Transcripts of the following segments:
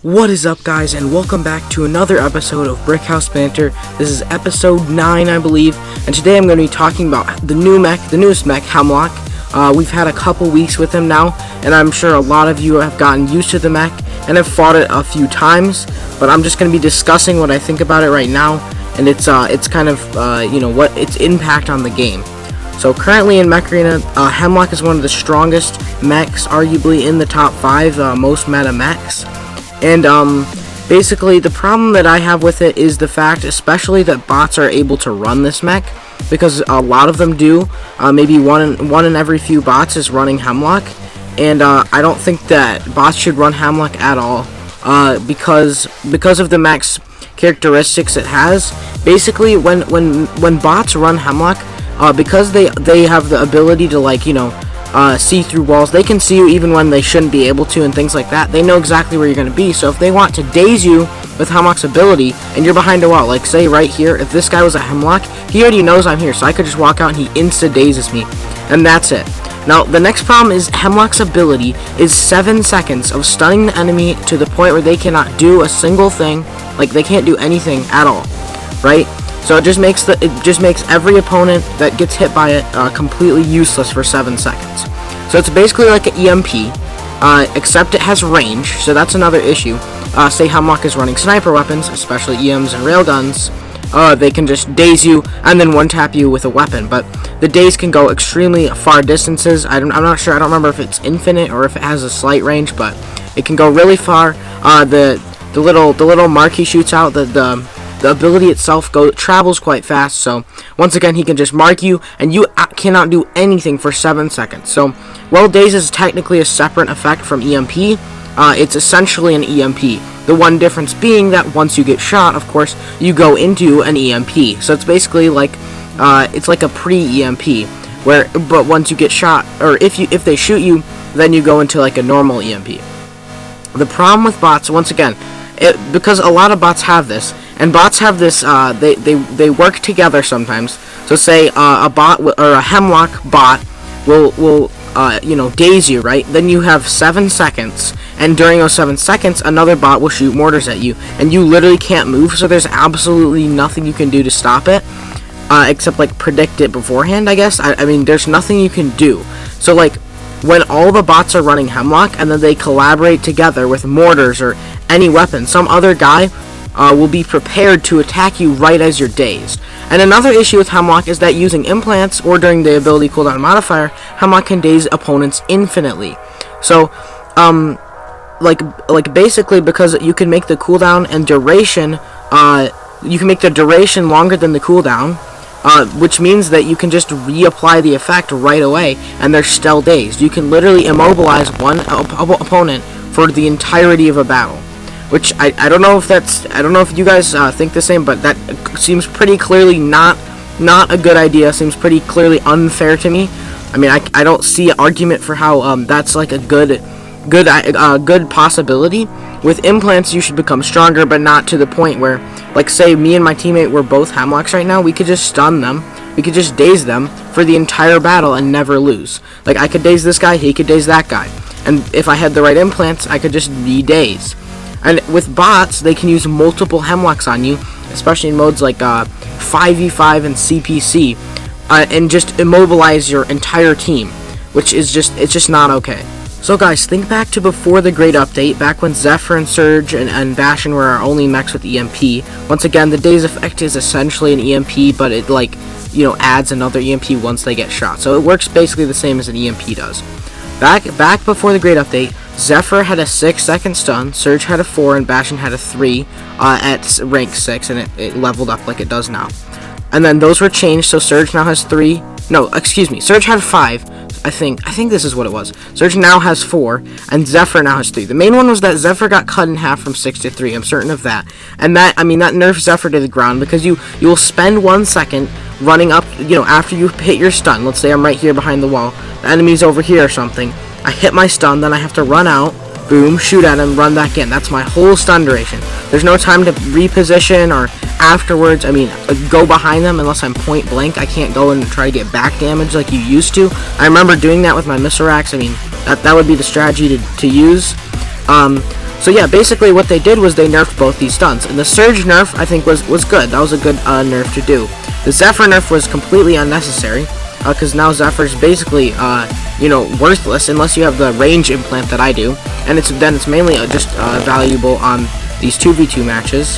What is up, guys, and welcome back to another episode of Brickhouse Banter. This is episode 9, I believe, and today I'm going to be talking about the newest mech, Hemlock. We've had a couple weeks with him now, and I'm sure a lot of you have gotten used to the mech and have fought it a few times, but I'm just going to be discussing what I think about it right now, and it's kind of, what its impact on the game. So currently in Mech Arena, Hemlock is one of the strongest mechs, arguably in the top 5 most meta mechs. And basically the problem that I have with it is the fact, especially that bots are able to run this mech, because a lot of them do. Maybe one in every few bots is running Hemlock, and I don't think that bots should run Hemlock at all, because of the mech's characteristics it has. Basically, when bots run Hemlock, because they have the ability to see through walls, they can see you even when they shouldn't be able to and things like that. They know exactly where you're going to be, so if they want to daze you with Hemlock's ability and you're behind a wall, like say right here, if this guy was a Hemlock, he already knows I'm here, so I could just walk out and he insta-dazes me, and that's it. Now, the next problem is Hemlock's ability is 7 seconds of stunning the enemy to the point where they cannot do a single thing, like they can't do anything at all, right? So it just makes every opponent that gets hit by it completely useless for 7 seconds. So it's basically like an EMP, except it has range. So that's another issue. Say Hemlock is running sniper weapons, especially EMs and railguns. They can just daze you and then one-tap you with a weapon. But the daze can go extremely far distances. I'm not sure. I don't remember if it's infinite or if it has a slight range, but it can go really far. The little mark he shoots out, the ability itself travels quite fast, so once again he can just mark you and you cannot do anything for 7 seconds. So while daze is technically a separate effect from EMP, it's essentially an EMP. The one difference being that once you get shot, of course, you go into an EMP. So it's basically like it's like a pre-EMP, but once you get shot, or if they shoot you, then you go into like a normal EMP. The problem with bots, once again, because a lot of bots have this, and bots have this, they work together sometimes. So say a bot or a Hemlock bot will daze you, right? Then you have 7 seconds, and during those 7 seconds, another bot will shoot mortars at you, and you literally can't move. So there's absolutely nothing you can do to stop it, except like predict it beforehand, I guess. I mean, there's nothing you can do. So like, when all the bots are running Hemlock and then they collaborate together with mortars or any weapon, some other guy will be prepared to attack you right as you're dazed. And another issue with Hemlock is that using implants or during the ability cooldown modifier, Hemlock can daze opponents infinitely. So, basically, because you can make the cooldown and duration, you can make the duration longer than the cooldown, which means that you can just reapply the effect right away, and they're still dazed. You can literally immobilize one opponent for the entirety of a battle, which I don't know if you guys think the same, but that seems pretty clearly not a good idea. Seems pretty clearly unfair to me. I mean, I don't see an argument for how that's like a good possibility. With implants, you should become stronger, but not to the point where, like, say me and my teammate were both Hemlocks right now, we could just stun them, we could just daze them for the entire battle and never lose. Like, I could daze this guy, he could daze that guy, and if I had the right implants, I could just re-daze. And with bots, they can use multiple Hemlocks on you, especially in modes like 5v5 and CPC, and just immobilize your entire team, which is it's just not okay. So guys, think back to before the great update, back when Zephyr and Surge and Bastion were our only mechs with EMP. Once again, the daze effect is essentially an EMP, but it adds another EMP once they get shot. So it works basically the same as an EMP does. Back before the great update, Zephyr had a 6-second stun, Surge had a 4, and Bastion had a 3 at rank 6, and it leveled up like it does now. And then those were changed, so Surge now has 3. No, excuse me, Surge had 5. I think this is what it was. Surge now has 4, and Zephyr now has 3. The main one was that Zephyr got cut in half from 6 to 3. I'm certain of that. And that nerfs Zephyr to the ground, because you will spend 1 second running up, after you hit your stun. Let's say I'm right here behind the wall. The enemy's over here or something. I hit my stun, then I have to run out, boom, shoot at him, run back in. That's my whole stun duration. There's no time to reposition or afterwards. I mean, go behind them unless I'm point blank. I can't go and try to get back damage like you used to. I remember doing that with my Miserax. I mean, that would be the strategy to use. So yeah, basically what they did was they nerfed both these stuns, and the Surge nerf I think was good. That was a good nerf to do. The Zephyr nerf was completely unnecessary, because now Zephyr's basically worthless unless you have the range implant that I do, and it's mainly just valuable on these 2v2 matches,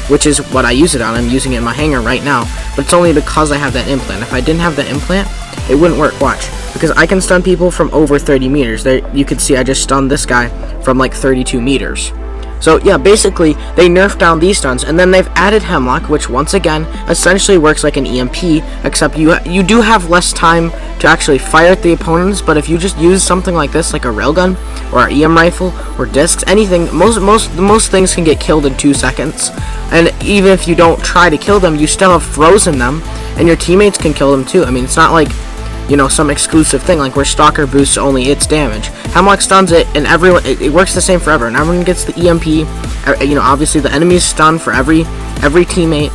which is what I use it on. I'm using it in my hangar right now, but it's only because I have that implant. If I didn't have the implant, it wouldn't work. Watch, because I can stun people from over 30 meters. There, you can see I just stunned this guy from like 32 meters. So yeah, basically they nerfed down these stuns, and then they've added Hemlock, which once again essentially works like an EMP, except you do have less time to actually fire at the opponents. But if you just use something like this, like a railgun or an EM rifle or discs, anything, most things can get killed in 2 seconds. And even if you don't try to kill them, you still have frozen them, and your teammates can kill them too. I mean, it's not like some exclusive thing like where Stalker boosts only its damage. Hemlock stuns it, and everyone it works the same for everyone. Everyone gets the EMP. Obviously the enemy's stun for every teammate.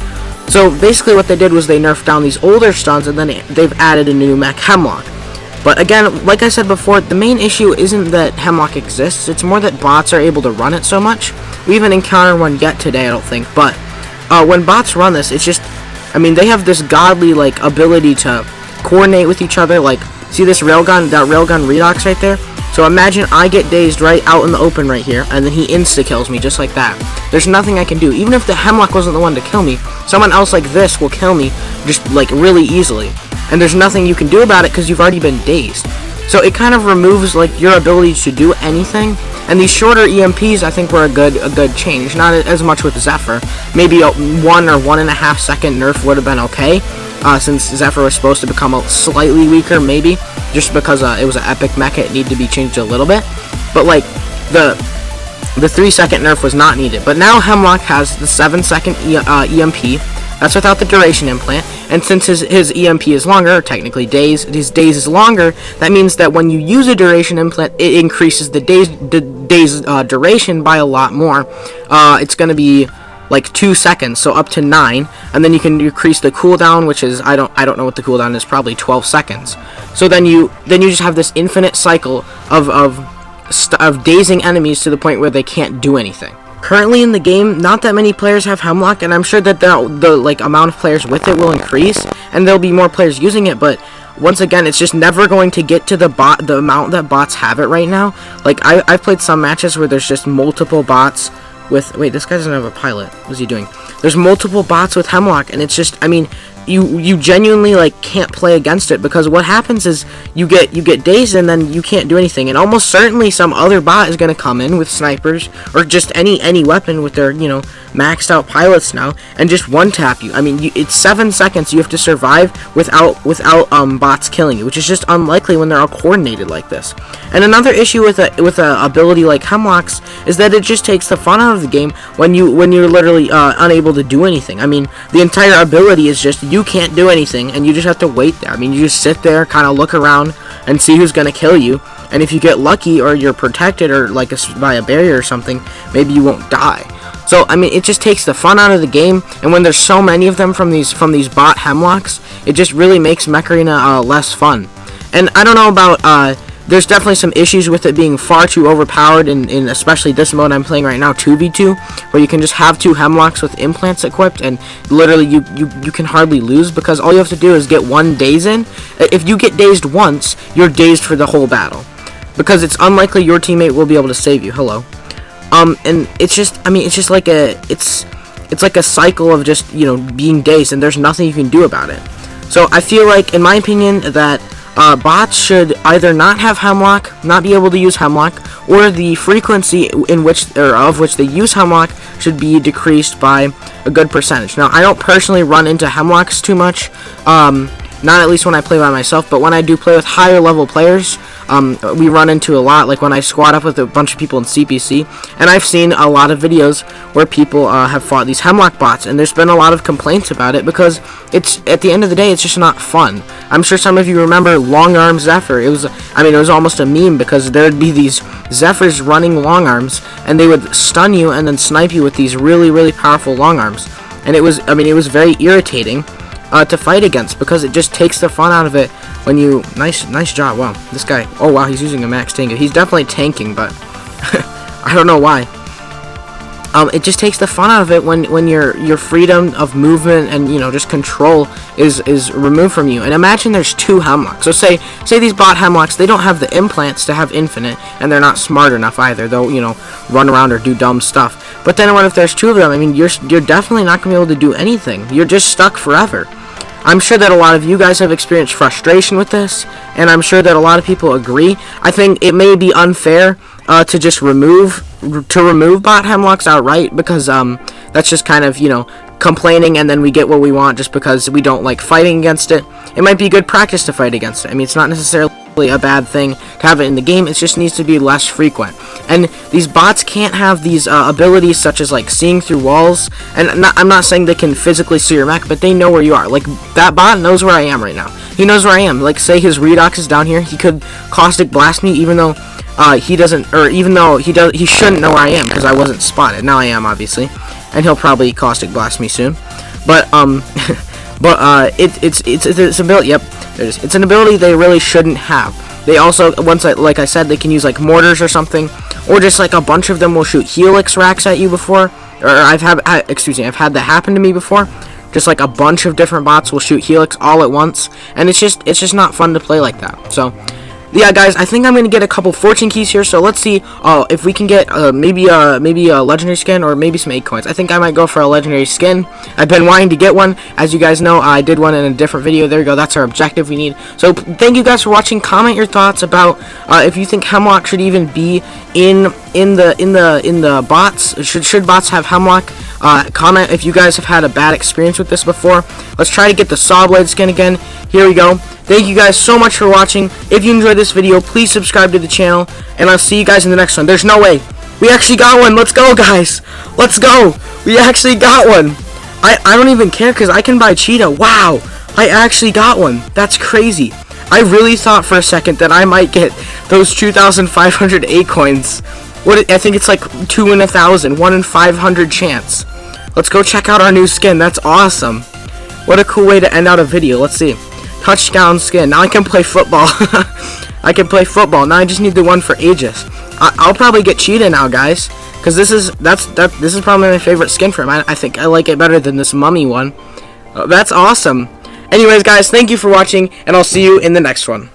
So basically what they did was they nerfed down these older stuns, and then they've added a new mech, Hemlock. But again, like I said before, the main issue isn't that Hemlock exists. It's more that bots are able to run it so much. We haven't encountered one yet today, I don't think. But when bots run this, it's just, they have this godly ability to coordinate with each other. Like, see this railgun, that railgun redox right there? So imagine I get dazed right out in the open right here, and then he insta-kills me just like that. There's nothing I can do. Even if the Hemlock wasn't the one to kill me, someone else like this will kill me just really easily. And there's nothing you can do about it because you've already been dazed. So it kind of removes your ability to do anything. And these shorter EMPs I think were a good change. Not as much with Zephyr. Maybe a 1 or 1.5 second nerf would have been okay. Since Zephyr was supposed to become slightly weaker, maybe, just because it was an epic mecha, it needed to be changed a little bit. But the 3-second nerf was not needed. But now Hemlock has the 7-second EMP. That's without the duration implant. And since his EMP is longer, or technically his daze is longer, that means that when you use a duration implant, it increases the daze duration by a lot more. It's going to be 2 seconds, so up to 9, and then you can decrease the cooldown, which is I don't know what the cooldown is, probably 12 seconds. So then you just have this infinite cycle of dazing enemies to the point where they can't do anything. Currently in the game, not that many players have Hemlock, and I'm sure that the amount of players with it will increase, and there'll be more players using it. But once again, it's just never going to get to the amount that bots have it right now. I've played some matches where there's just multiple bots with, wait, this guy doesn't have a pilot. What's he doing? There's multiple bots with Hemlock, and it's just, you genuinely can't play against it, because what happens is you get dazed and then you can't do anything, and almost certainly some other bot is going to come in with snipers or just any weapon with their maxed out pilots now and just one tap you. It's 7 seconds you have to survive without bots killing you, which is just unlikely when they're all coordinated like this. And another issue with a ability like Hemlock's is that it just takes the fun out of the game when you're literally unable to do anything. The entire ability is just you can't do anything, and you just have to wait there. You just sit there, kind of look around, and see who's gonna kill you. And if you get lucky, or you're protected, or by a barrier or something, maybe you won't die. So it just takes the fun out of the game. And when there's so many of them from these bot Hemlocks, it just really makes Mech Arena less fun. And I don't know about there's definitely some issues with it being far too overpowered in especially this mode I'm playing right now, 2v2, where you can just have 2 Hemlocks with implants equipped, and literally you can hardly lose, because all you have to do is get one daze in. If you get dazed once, you're dazed for the whole battle, because it's unlikely your teammate will be able to save you. Hello. And it's just, it's like a cycle of just, being dazed, and there's nothing you can do about it. So I feel like, in my opinion, that bots should either not have Hemlock, not be able to use Hemlock, or the frequency of which they use Hemlock should be decreased by a good percentage. Now, I don't personally run into Hemlocks too much, not at least when I play by myself, but when I do play with higher level players, we run into a lot, like when I squad up with a bunch of people in CPC, and I've seen a lot of videos where people have fought these Hemlock bots, and there's been a lot of complaints about it, because it's, at the end of the day, it's just not fun. I'm sure some of you remember Long Arm Zephyr. It was almost a meme, because there'd be these Zephyrs running long arms, and they would stun you and then snipe you with these really, really powerful long arms, and it was very irritating to fight against, because it just takes the fun out of it when you... Nice job. Wow, this guy... Oh, wow, he's using a max tank. He's definitely tanking, but... I don't know why. it just takes the fun out of it when your freedom of movement and just control is removed from you. And imagine there's 2 Hemlocks. So say these bot Hemlocks, they don't have the implants to have infinite, and they're not smart enough either. They'll run around or do dumb stuff. But then what if there's 2 of them? I mean, you're definitely not gonna be able to do anything. You're just stuck forever. I'm sure that a lot of you guys have experienced frustration with this, and I'm sure that a lot of people agree. I think it may be unfair to just remove bot Hemlocks outright, because that's just kind of complaining, and then we get what we want just because we don't like fighting against it. It might be good practice to fight against it. I mean, it's not necessarily a bad thing to have it in the game. It just needs to be less frequent. And these bots can't have these abilities such as like seeing through walls. And I'm not saying they can physically see your mech, but they know where you are. Like, that bot knows where I am right now. He knows where I am. Like, say his redox is down here, he could caustic blast me, even though he doesn't, or even though he shouldn't know where I am, because I wasn't spotted. Now I am, obviously, and he'll probably caustic blast me soon. But it's ability. Yep, there it is. It's an ability they really shouldn't have. They also, like I said, they can use like mortars or something, or just like a bunch of them will shoot helix racks at you before. Or I've had that happen to me before. Just like a bunch of different bots will shoot helix all at once, and it's just not fun to play like that. So, yeah, guys, I think I'm gonna get a couple fortune keys here. So let's see if we can get maybe a legendary skin, or maybe some 8 coins. I think I might go for a legendary skin. I've been wanting to get one. As you guys know, I did one in a different video. There you go. That's our objective we need. So thank you guys for watching. Comment your thoughts about if you think Hemlock should even be in the bots. Should bots have Hemlock? Comment if you guys have had a bad experience with this before. Let's try to get the Sawblade skin again. Here we go. Thank you guys so much for watching. If you enjoyed this video, please subscribe to the channel, and I'll see you guys in the next one. There's no way. We actually got one. Let's go, guys. Let's go. We actually got one. I don't even care, because I can buy Cheetah. Wow. I actually got one. That's crazy. I really thought for a second that I might get those 2,500 A coins. I think it's like 2 in 1,000, 1 in 500 chance. Let's go check out our new skin. That's awesome. What a cool way to end out a video. Let's see. Touchdown skin. Now I can play football. I can play football. Now I just need the one for Aegis. I'll probably get Cheetah now, guys, because this is probably my favorite skin for him. I think I like it better than this mummy one. That's awesome. Anyways, guys, thank you for watching, and I'll see you in the next one.